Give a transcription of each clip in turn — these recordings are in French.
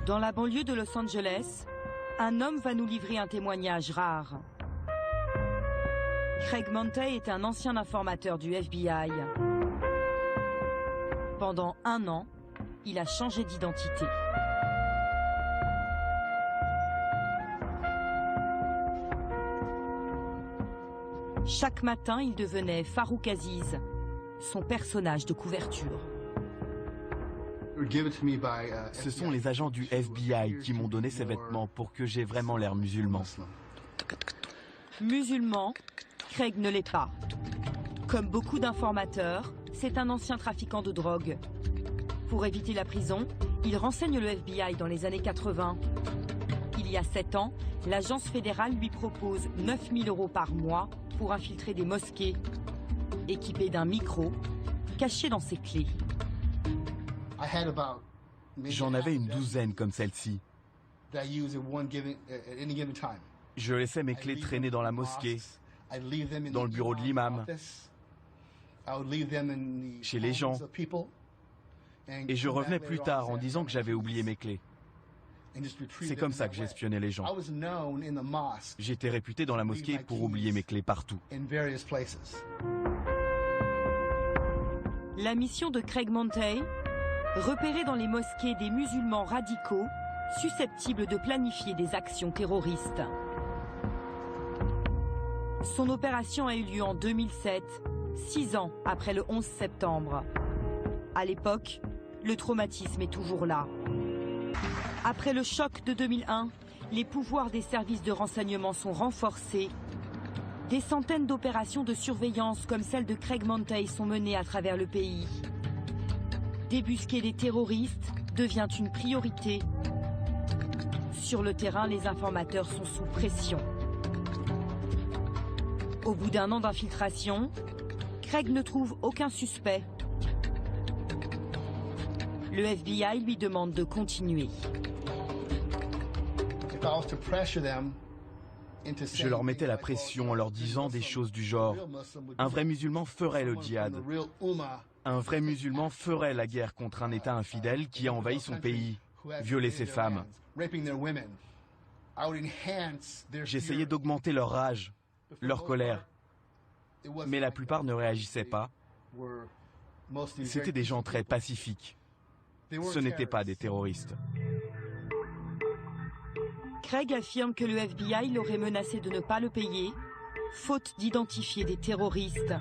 Dans la banlieue de Los Angeles, un homme va nous livrer un témoignage rare. Craig Montey est un ancien informateur du FBI. Pendant 1 an, il a changé d'identité. Chaque matin, il devenait Farouk Aziz, son personnage de couverture. Ce sont les agents du FBI qui m'ont donné ces vêtements pour que j'ai vraiment l'air musulman. Musulman, Craig ne l'est pas. Comme beaucoup d'informateurs, c'est un ancien trafiquant de drogue. Pour éviter la prison, il renseigne le FBI dans les années 80. Il y a 7 ans, l'agence fédérale lui propose 9 000 € par mois pour infiltrer des mosquées, équipé d'un micro, caché dans ses clés. J'en avais une douzaine comme celle-ci. Je laissais mes clés traîner dans la mosquée, dans le bureau de l'imam, chez les gens. Et je revenais plus tard en disant que j'avais oublié mes clés. C'est comme ça que j'espionnais les gens. J'étais réputé dans la mosquée pour oublier mes clés partout. La mission de Craig Montey, repérer dans les mosquées des musulmans radicaux susceptibles de planifier des actions terroristes. Son opération a eu lieu en 2007, 6 ans après le 11 septembre. À l'époque, le traumatisme est toujours là. Après le choc de 2001, les pouvoirs des services de renseignement sont renforcés. Des centaines d'opérations de surveillance comme celle de Craig Montey sont menées à travers le pays. Débusquer des terroristes devient une priorité. Sur le terrain, les informateurs sont sous pression. Au bout d'1 an d'infiltration, Craig ne trouve aucun suspect. Le FBI lui demande de continuer. Je leur mettais la pression en leur disant des choses du genre « Un vrai musulman ferait le djihad. Un vrai musulman ferait la guerre contre un État infidèle qui a envahi son pays, violé ses femmes. » J'essayais d'augmenter leur rage, leur colère. Mais la plupart ne réagissaient pas. C'étaient des gens très pacifiques. Ce n'étaient pas des terroristes. Craig affirme que le FBI l'aurait menacé de ne pas le payer, faute d'identifier des terroristes.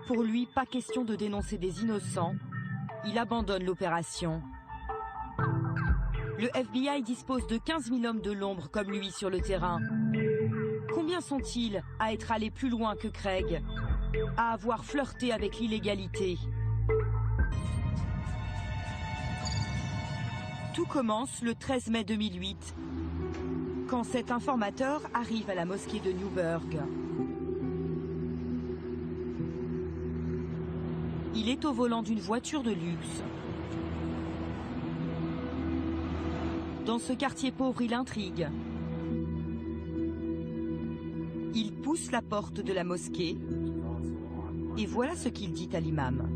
Pour lui, pas question de dénoncer des innocents. Il abandonne l'opération. Le FBI dispose de 15 000 hommes de l'ombre comme lui sur le terrain. Combien sont-ils à être allés plus loin que Craig, à avoir flirté avec l'illégalité? Tout commence le 13 mai 2008, quand cet informateur arrive à la mosquée de Newburgh. Il est au volant d'une voiture de luxe. Dans ce quartier pauvre, il intrigue. Il pousse la porte de la mosquée et voilà ce qu'il dit à l'imam.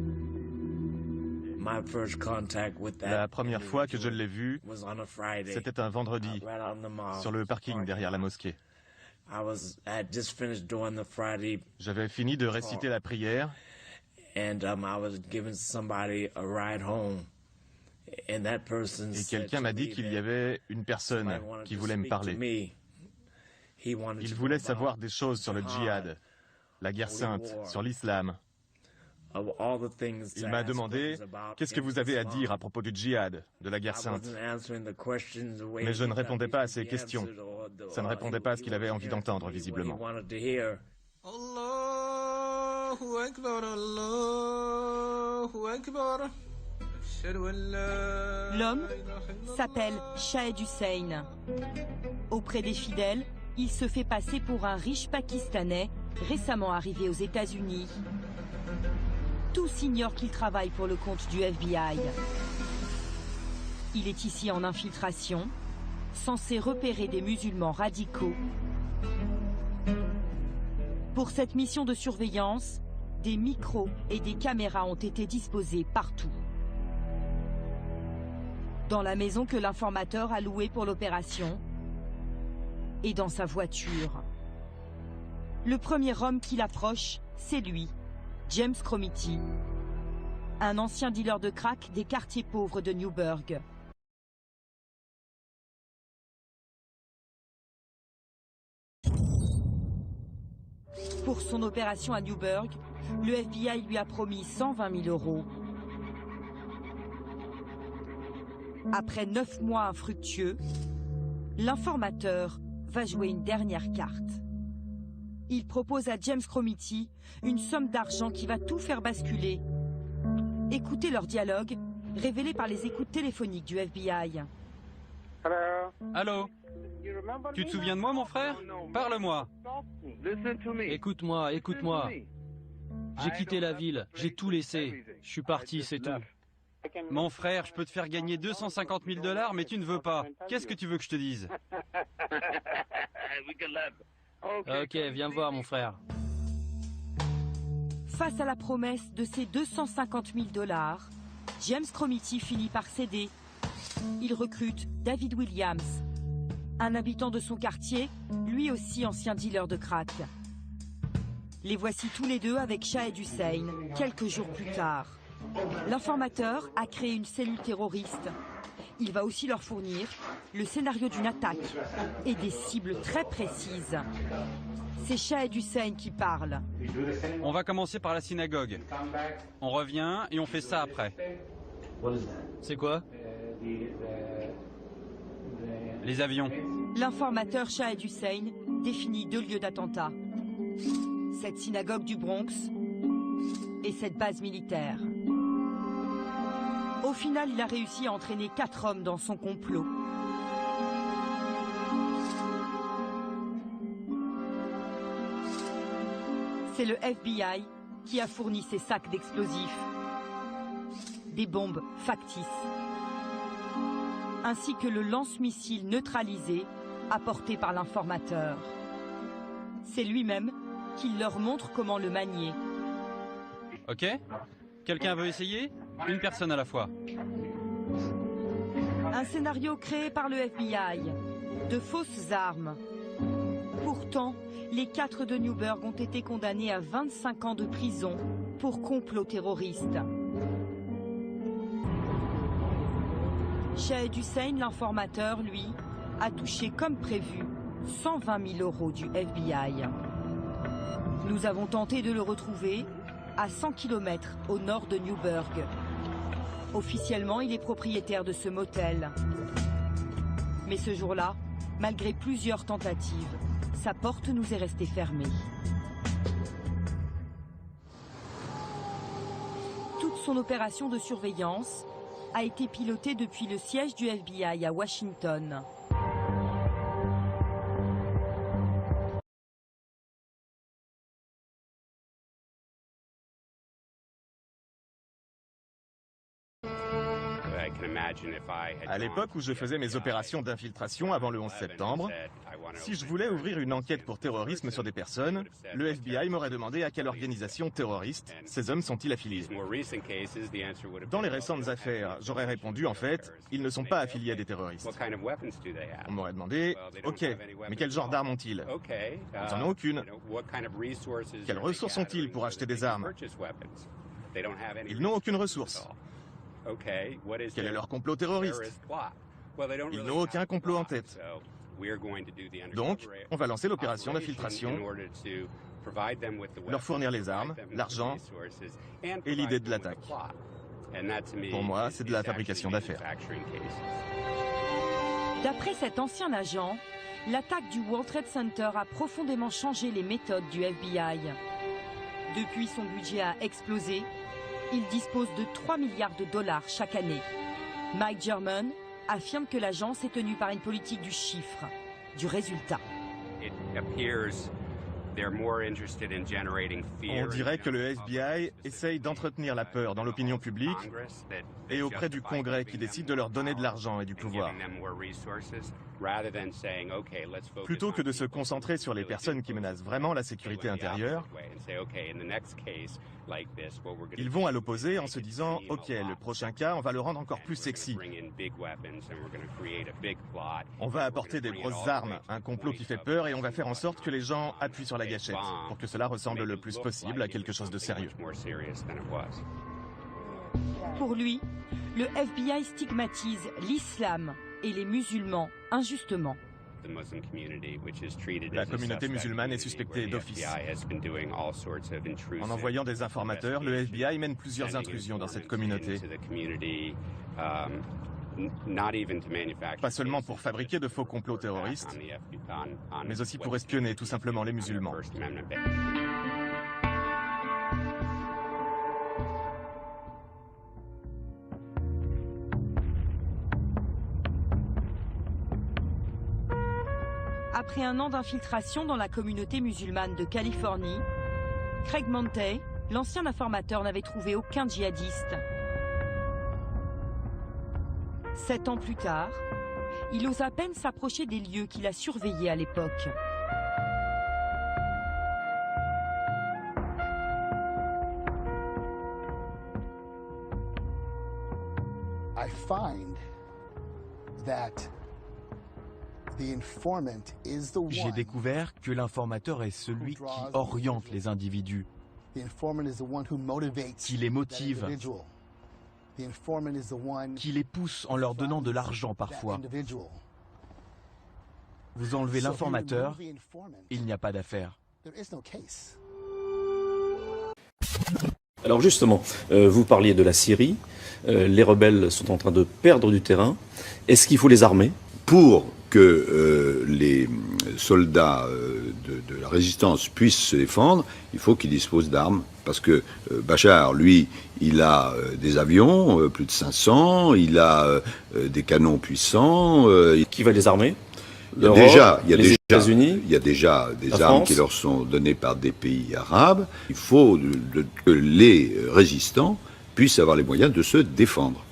La première fois que je l'ai vu, c'était un vendredi, sur le parking derrière la mosquée. J'avais fini de réciter la prière et quelqu'un m'a dit qu'il y avait une personne qui voulait me parler. Il voulait savoir des choses sur le djihad, la guerre sainte, sur l'islam. Il m'a demandé « Qu'est-ce que vous avez à dire à propos du djihad, de la guerre sainte ?» Mais je ne répondais pas à ses questions. Ça ne répondait pas à ce qu'il avait envie d'entendre, visiblement. L'homme s'appelle Shahid Hussein. Auprès des fidèles, il se fait passer pour un riche Pakistanais récemment arrivé aux États-Unis. Tous ignorent qu'il travaille pour le compte du FBI. Il est ici en infiltration, censé repérer des musulmans radicaux. Pour cette mission de surveillance, des micros et des caméras ont été disposés partout. dans la maison que l'informateur a louée pour l'opération et dans sa voiture. Le premier homme qui l'approche, c'est lui, James Cromity, un ancien dealer de crack des quartiers pauvres de Newburgh. Pour son opération à Newburgh, le FBI lui a promis 120 000 €. Après 9 mois infructueux, l'informateur va jouer une dernière carte. Il propose à James Cromity une somme d'argent qui va tout faire basculer. Écoutez leur dialogue, révélé par les écoutes téléphoniques du FBI. Allô? Tu te souviens de moi, mon frère? Parle-moi. Écoute-moi, écoute-moi. J'ai quitté la ville, j'ai tout laissé. Je suis parti, c'est tout. Mon frère, je peux te faire gagner 250 000 $, mais tu ne veux pas. Qu'est-ce que tu veux que je te dise? Ok, viens voir, mon frère. Face à la promesse de ces 250 000 $, James Cromity finit par céder. Il recrute David Williams, un habitant de son quartier, lui aussi ancien dealer de crack. Les voici tous les deux avec Shahed Hussein, quelques jours plus tard. L'informateur a créé une cellule terroriste. Il va aussi leur fournir le scénario d'une attaque et des cibles très précises. C'est Shahed Hussein qui parle. On va commencer par la synagogue. On revient et on fait ça après. C'est quoi? Les avions. L'informateur Shahed Hussein définit 2 lieux d'attentat. Cette synagogue du Bronx et cette base militaire. Au final, il a réussi à entraîner 4 hommes dans son complot. C'est le FBI qui a fourni ces sacs d'explosifs, des bombes factices, ainsi que le lance-missile neutralisé apporté par l'informateur. C'est lui-même qui leur montre comment le manier. Ok? Quelqu'un veut essayer? Une personne à la fois. Un scénario créé par le FBI, de fausses armes. Pourtant, les 4 de Newburgh ont été condamnés à 25 ans de prison pour complot terroriste. Shahed Hussein, l'informateur, lui, a touché comme prévu 120 000 € du FBI. Nous avons tenté de le retrouver à 100 km au nord de Newburgh. Officiellement, il est propriétaire de ce motel. Mais ce jour-là, malgré plusieurs tentatives, sa porte nous est restée fermée. Toute son opération de surveillance a été pilotée depuis le siège du FBI à Washington. À l'époque où je faisais mes opérations d'infiltration avant le 11 septembre, si je voulais ouvrir une enquête pour terrorisme sur des personnes, le FBI m'aurait demandé à quelle organisation terroriste ces hommes sont-ils affiliés. Dans les récentes affaires, j'aurais répondu en fait, ils ne sont pas affiliés à des terroristes. On m'aurait demandé, ok, mais quel genre d'armes ont-ils? Ils n'en ont aucune. Quelles ressources ont-ils pour acheter des armes? Ils n'ont aucune ressource. Quel est leur complot terroriste? Ils n'ont aucun complot en tête. Donc, on va lancer l'opération d'infiltration, leur fournir les armes, l'argent et l'idée de l'attaque. Pour moi, c'est de la fabrication d'affaires. D'après cet ancien agent, l'attaque du World Trade Center a profondément changé les méthodes du FBI. Depuis, son budget a explosé. Il dispose de 3 milliards de $ chaque année. Mike German affirme que l'agence est tenue par une politique du chiffre, du résultat. On dirait que le FBI essaye d'entretenir la peur dans l'opinion publique et auprès du Congrès qui décide de leur donner de l'argent et du pouvoir. Plutôt que de se concentrer sur les personnes qui menacent vraiment la sécurité intérieure, ils vont à l'opposé en se disant « Ok, le prochain cas, on va le rendre encore plus sexy. On va apporter des grosses armes, un complot qui fait peur et on va faire en sorte que les gens appuient sur la gâchette pour que cela ressemble le plus possible à quelque chose de sérieux. » Pour lui, le FBI stigmatise l'islam et les musulmans injustement. La communauté musulmane est suspectée d'office. En envoyant des informateurs, le FBI mène plusieurs intrusions dans cette communauté. Pas seulement pour fabriquer de faux complots terroristes, mais aussi pour espionner tout simplement les musulmans. Après un an d'infiltration dans la communauté musulmane de Californie, Craig Montey, l'ancien informateur, n'avait trouvé aucun djihadiste. 7 ans plus tard, il ose à peine s'approcher des lieux qu'il a surveillés à l'époque. I find that j'ai découvert que l'informateur est celui qui oriente les individus, qui les motive, qui les pousse en leur donnant de l'argent parfois. Vous enlevez l'informateur, il n'y a pas d'affaire. Alors justement, vous parliez de la Syrie, les rebelles sont en train de perdre du terrain. Est-ce qu'il faut les armer ? Pour que les soldats de la résistance puissent se défendre, il faut qu'ils disposent d'armes. Parce que Bachar, lui, il a des avions, plus de 500, il a des canons puissants. Qui va les armer ? Il y a déjà des armes qui leur sont données par des pays arabes. Il faut que les résistants puissent avoir les moyens de se défendre.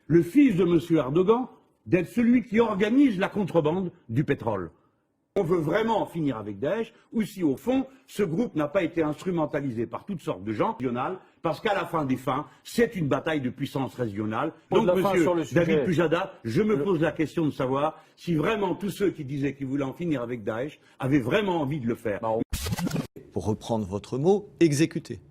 Le fils de M. Erdogan d'être celui qui organise la contrebande du pétrole. On veut vraiment en finir avec Daesh, ou si au fond, ce groupe n'a pas été instrumentalisé par toutes sortes de gens régionales, parce qu'à la fin des fins, c'est une bataille de puissance régionale. Donc, monsieur David Pujada, je me pose la question de savoir si vraiment tous ceux qui disaient qu'ils voulaient en finir avec Daesh avaient vraiment envie de le faire. Pour reprendre votre mot, exécuter.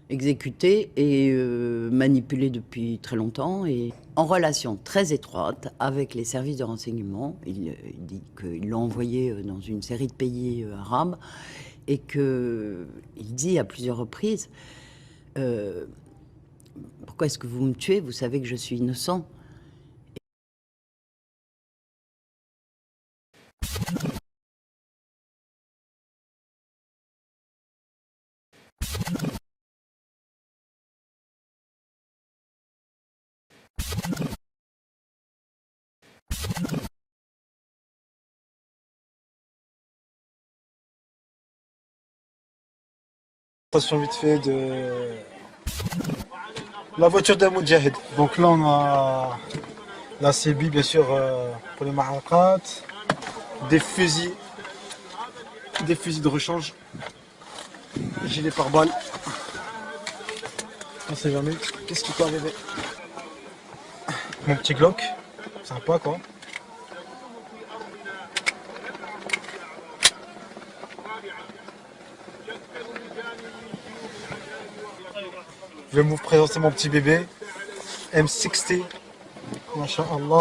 Exécuté et manipulé depuis très longtemps et en relation très étroite avec les services de renseignement. Il dit qu'ils l'ont envoyé dans une série de pays arabes et qu'il dit à plusieurs reprises « Pourquoi est-ce que vous me tuez? Vous savez que je suis innocent. » Vite fait de la voiture d'un Moudjahid. Donc là on a la CB bien sûr pour les ma'araqat, des fusils de rechange, gilet pare-balles. On sait jamais qu'est-ce qui peut arriver. Mon petit Glock, sympa quoi. Je vais vous présenter mon petit bébé M60, Masha'Allah.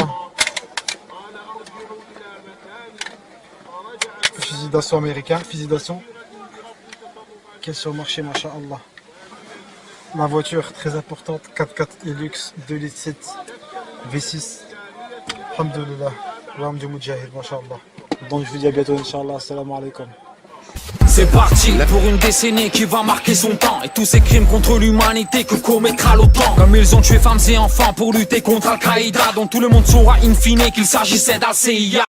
Fusil d'assaut américain, fusil d'assaut qui est sur le marché, Masha'Allah. Ma voiture très importante, 4x4 Hilux 2 litres 7 V6. Alhamdulillah, l'âme du Moudjahid, Masha'Allah. Donc je vous dis à bientôt, Inch'Allah, assalamu alaikum. C'est parti pour une décennie qui va marquer son temps. Et tous ces crimes contre l'humanité que commettra l'OTAN. Comme ils ont tué femmes et enfants pour lutter contre Al-Qaïda, dont tout le monde saura in fine qu'il s'agissait d'Al-CIA.